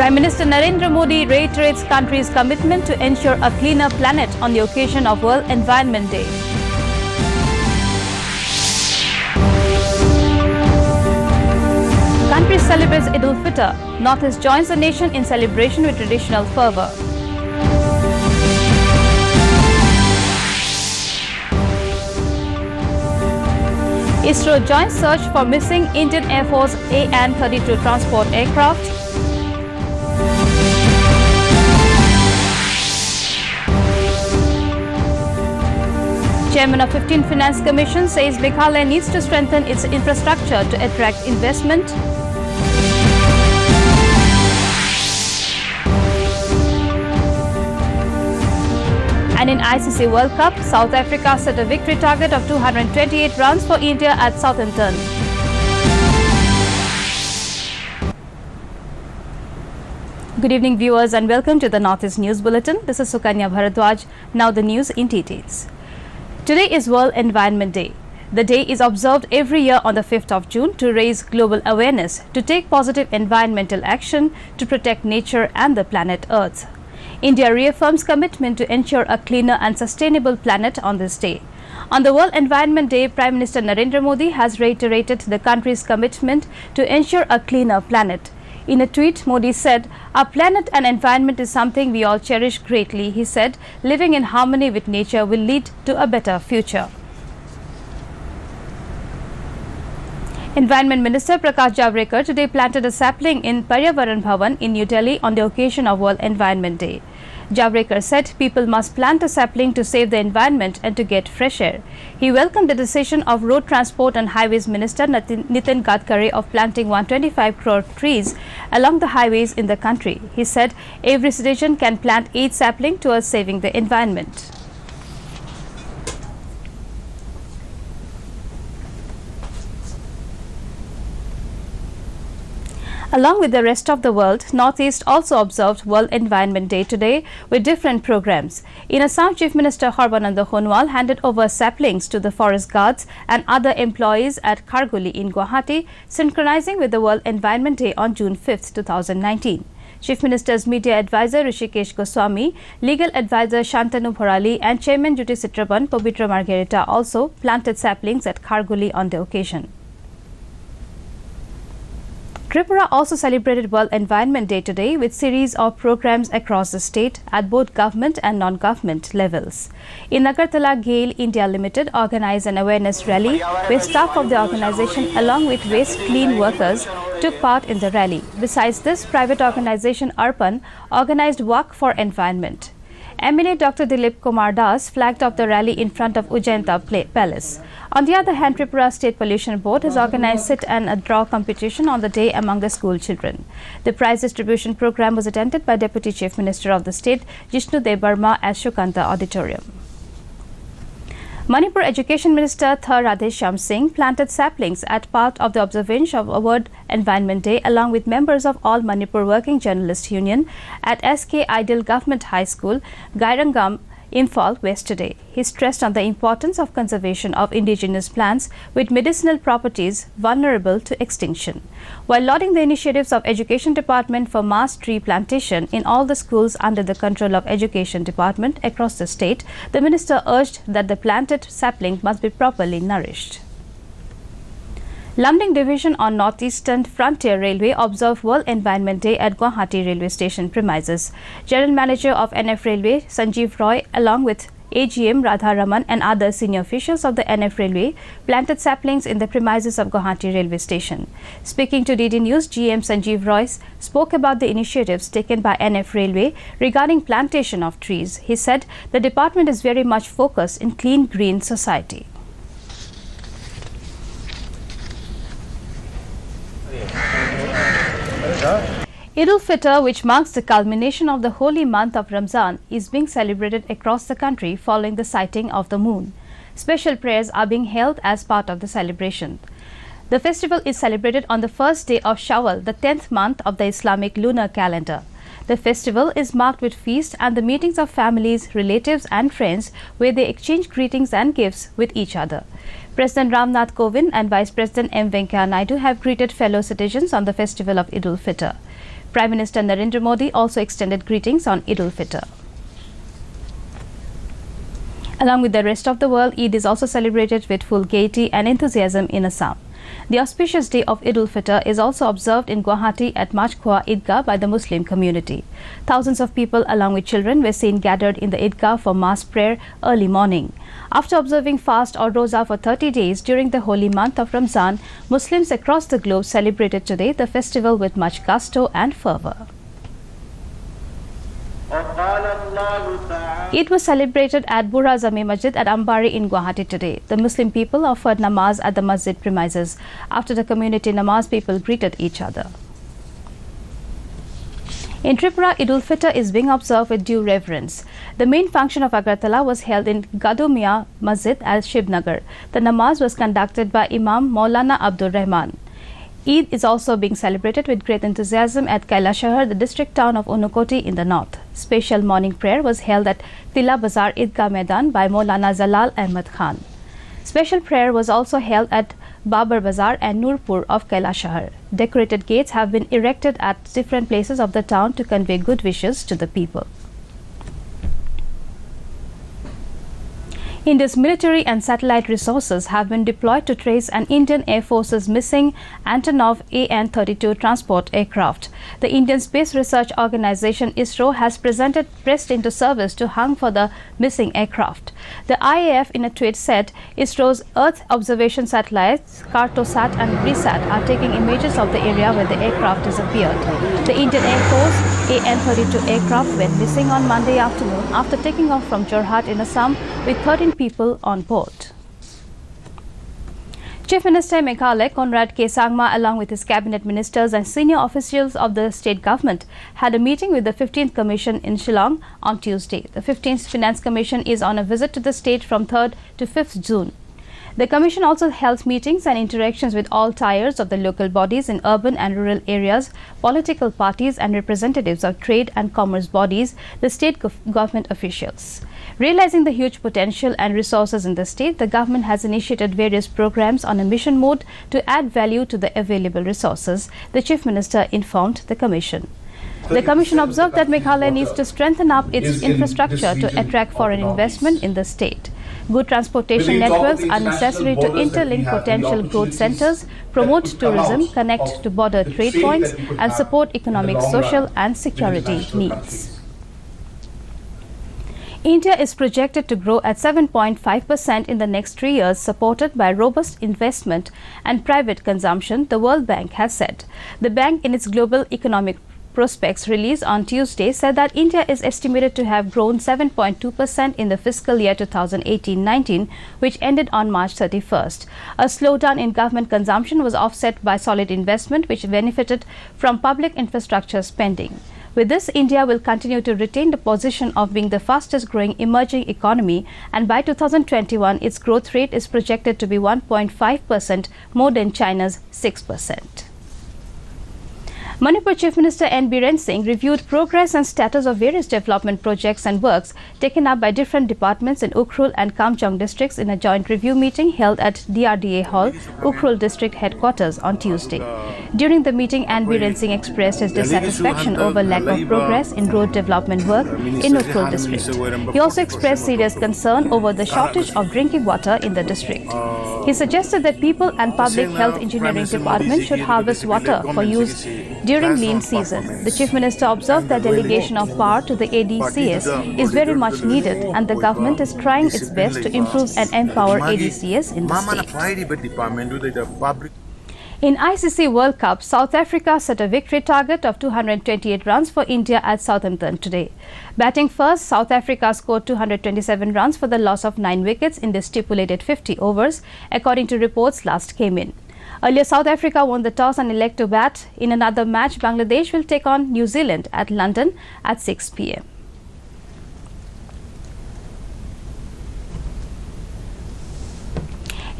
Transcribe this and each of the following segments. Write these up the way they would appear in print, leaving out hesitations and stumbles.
Prime Minister Narendra Modi reiterates country's commitment to ensure a cleaner planet on the occasion of World Environment Day. Country celebrates Eid ul-Fitr. Northeast joins the nation in celebration with traditional fervour. ISRO joins search for missing Indian Air Force AN-32 transport aircraft. Chairman of 15th Finance Commission says Meghalaya needs to strengthen its infrastructure to attract investment. And in ICC World Cup, South Africa set a victory target of 228 runs for India at Southampton. Good evening, viewers, and welcome to the Northeast News Bulletin. This is Sukanya Bharadwaj. Now the news in details. Today is World Environment Day. The day is observed every year on the 5th of June to raise global awareness, to take positive environmental action, to protect nature and the planet Earth. India reaffirms commitment to ensure a cleaner and sustainable planet on this day. On the World Environment Day, Prime Minister Narendra Modi has reiterated the country's commitment to ensure a cleaner planet. In a tweet, Modi said, "Our planet and environment is something we all cherish greatly." He said, "Living in harmony with nature will lead to a better future." Environment Minister Prakash Javadekar today planted a sapling in Paryavaran Bhavan in New Delhi on the occasion of World Environment Day. Javadekar said people must plant a sapling to save the environment and to get fresh air. He welcomed the decision of Road Transport and Highways Minister Nitin Gadkari of planting 125 crore trees along the highways in the country. He said every citizen can plant 8 saplings towards saving the environment. Along with the rest of the world, Northeast also observed World Environment Day today with different programs. In Assam, Chief Minister Sarbananda Sonowal handed over saplings to the forest guards and other employees at Kharguli in Guwahati, synchronizing with the World Environment Day on June 5, 2019. Chief Minister's Media Advisor Rishikesh Goswami, Legal Advisor Shantanu Bharali and Chairman Juti Citraban Pabitra Margarita also planted saplings at Kharguli on the occasion. Tripura also celebrated World Environment Day today with series of programs across the state at both government and non-government levels. In Agartala, GAIL India Limited organized an awareness rally where staff of the organization along with waste clean workers took part in the rally. Besides this, private organization Arpan organized Walk for Environment. MLA Dr. Dilip Kumar Das flagged off the rally in front of Ujjainta Palace. On the other hand, Tripura State Pollution Board has organized sit and a draw competition on the day among the school children. The prize distribution program was attended by Deputy Chief Minister of the state, Jishnu Debarma, at Shukanta Auditorium. Manipur Education Minister Thar Radheshyam Singh planted saplings at part of the observance of World Environment Day along with members of All Manipur Working Journalists Union at SK Ideal Government High School, Gairangam, Imphal West today. He stressed on the importance of conservation of indigenous plants with medicinal properties vulnerable to extinction. While lauding the initiatives of Education Department for mass tree plantation in all the schools under the control of Education Department across the state, the minister urged that the planted sapling must be properly nourished. Lumding Division on Northeastern Frontier Railway observed World Environment Day at Guwahati Railway Station premises. General Manager of NF Railway, Sanjeev Roy, along with AGM Radha Raman and other senior officials of the NF Railway planted saplings in the premises of Guwahati Railway Station. Speaking to DD News, GM Sanjeev Roy spoke about the initiatives taken by NF Railway regarding plantation of trees. He said the department is very much focused in clean green society. Eid ul-Fitr, which marks the culmination of the holy month of Ramzan, is being celebrated across the country following the sighting of the moon. Special prayers are being held as part of the celebration. The festival is celebrated on the first day of Shawwal, the 10th month of the Islamic lunar calendar. The festival is marked with feast and the meetings of families, relatives and friends where they exchange greetings and gifts with each other. President Ramnath Kovind and Vice President M. Venkaiah Naidu have greeted fellow citizens on the festival of Eid ul-Fitr. Prime Minister Narendra Modi also extended greetings on Eid ul-Fitr. Along with the rest of the world, Eid is also celebrated with full gaiety and enthusiasm in Assam. The auspicious day of Eid ul-Fitr is also observed in Guwahati at Majkhua Idgah by the Muslim community. Thousands of people along with children were seen gathered in the Idgah for mass prayer early morning. After observing fast or roza for 30 days during the holy month of Ramzan, Muslims across the globe celebrated today the festival with much gusto and fervor. Eid was celebrated at Burha Jami Masjid at Ambari in Guwahati today. The Muslim people offered namaz at the masjid premises. After the community namaz, people greeted each other. In Tripura, Eid ul-Fitr is being observed with due reverence. The main function of Agartala was held in Gadumia Masjid at Shivnagar. The namaz was conducted by Imam Maulana Abdul Rahman. Eid is also being celebrated with great enthusiasm at Kailashahar, the district town of Unukoti in the north. Special morning prayer was held at Tila Bazar Idgah Maidan by Maulana Zalal Ahmad Khan. Special prayer was also held at Babar Bazar and Nurpur of Kailashahar. Decorated gates have been erected at different places of the town to convey good wishes to the people. India's military and satellite resources have been deployed to trace an Indian Air Force's missing Antonov AN-32 transport aircraft. The Indian Space Research Organization ISRO has pressed into service to hunt for the missing aircraft. The IAF in a tweet said ISRO's Earth observation satellites Cartosat and BRISAT are taking images of the area where the aircraft disappeared. The Indian Air Force AN-32 aircraft went missing on Monday afternoon after taking off from Jorhat in Assam with 13 people on board. Chief Minister Meghalaya Conrad K. Sangma, along with his cabinet ministers and senior officials of the state government, had a meeting with the 15th Commission in Shillong on Tuesday. The 15th Finance Commission is on a visit to the state from 3rd to 5th June. The Commission also held meetings and interactions with all tiers of the local bodies in urban and rural areas, political parties and representatives of trade and commerce bodies, the state government officials. Realizing the huge potential and resources in the state, the government has initiated various programs on a mission mode to add value to the available resources, the Chief Minister informed the Commission. The Commission observed that Meghalaya needs to strengthen up its infrastructure to attract foreign investment in the state. Good transportation networks are necessary to interlink potential growth centers, promote tourism, connect to border trade points, and support economic, social, and security needs. India is projected to grow at 7.5% in the next 3 years, supported by robust investment and private consumption, the World Bank has said. The bank, in its Global Economic Prospects release on Tuesday, said that India is estimated to have grown 7.2% in the fiscal year 2018-19, which ended on March 31st. A slowdown in government consumption was offset by solid investment, which benefited from public infrastructure spending. With this, India will continue to retain the position of being the fastest growing emerging economy, and by 2021, its growth rate is projected to be 1.5% more than China's 6%. Manipur Chief Minister N. Biren Singh reviewed progress and status of various development projects and works taken up by different departments in Ukhrul and Kamjong districts in a joint review meeting held at DRDA Hall, Ukhrul District Headquarters on Tuesday. During the meeting, N. Biren Singh expressed his dissatisfaction over lack of progress in road development work in Ukhrul District. He also expressed serious concern over the shortage of drinking water in the district. He suggested that People and Public Health Engineering Department should harvest water for use during lean season. The Chief Minister observed that delegation of power to the ADCS is very much needed, and the government is trying its best to improve and empower ADCS in the state. In ICC World Cup, South Africa set a victory target of 228 runs for India at Southampton today. Batting first, South Africa scored 227 runs for the loss of 9 wickets in the stipulated 50 overs, according to reports last came in. Earlier, South Africa won the toss and elect to bat. In another match, Bangladesh will take on New Zealand at London at 6 p.m.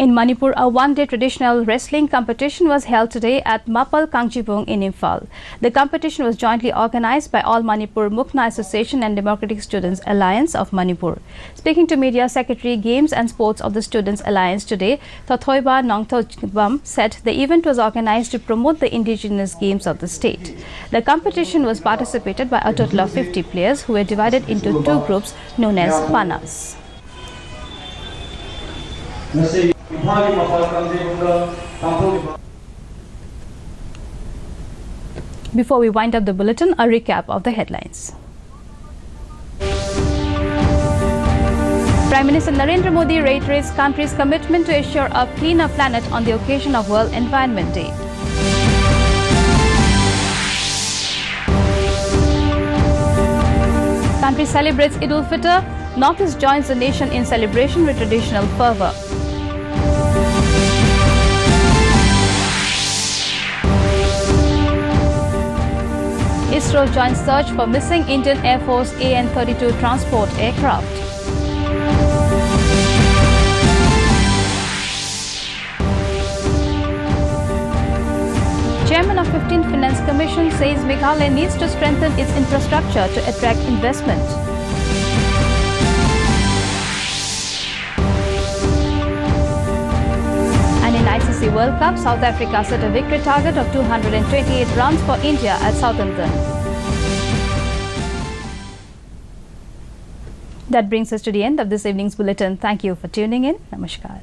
In Manipur, a one-day traditional wrestling competition was held today at Mapal Kangjibung in Imphal. The competition was jointly organized by All Manipur Mukna Association and Democratic Students Alliance of Manipur. Speaking to media, Secretary Games and Sports of the Students Alliance today, Thothoiba Nongthobam, said the event was organized to promote the indigenous games of the state. The competition was participated by a total of 50 players who were divided into two groups known as panas. Before we wind up the bulletin, a recap of the headlines. Prime Minister Narendra Modi reiterates country's commitment to assure a cleaner planet on the occasion of World Environment Day. Country celebrates Eid ul-Fitr. Northeast joins the nation in celebration with traditional fervour. ISRO joins search for missing Indian Air Force AN-32 transport aircraft. Chairman of 15th Finance Commission says Meghalaya needs to strengthen its infrastructure to attract investment. And in ICC World Cup, South Africa set a victory target of 228 runs for India at Southampton. That brings us to the end of this evening's bulletin. Thank you for tuning in. Namaskar.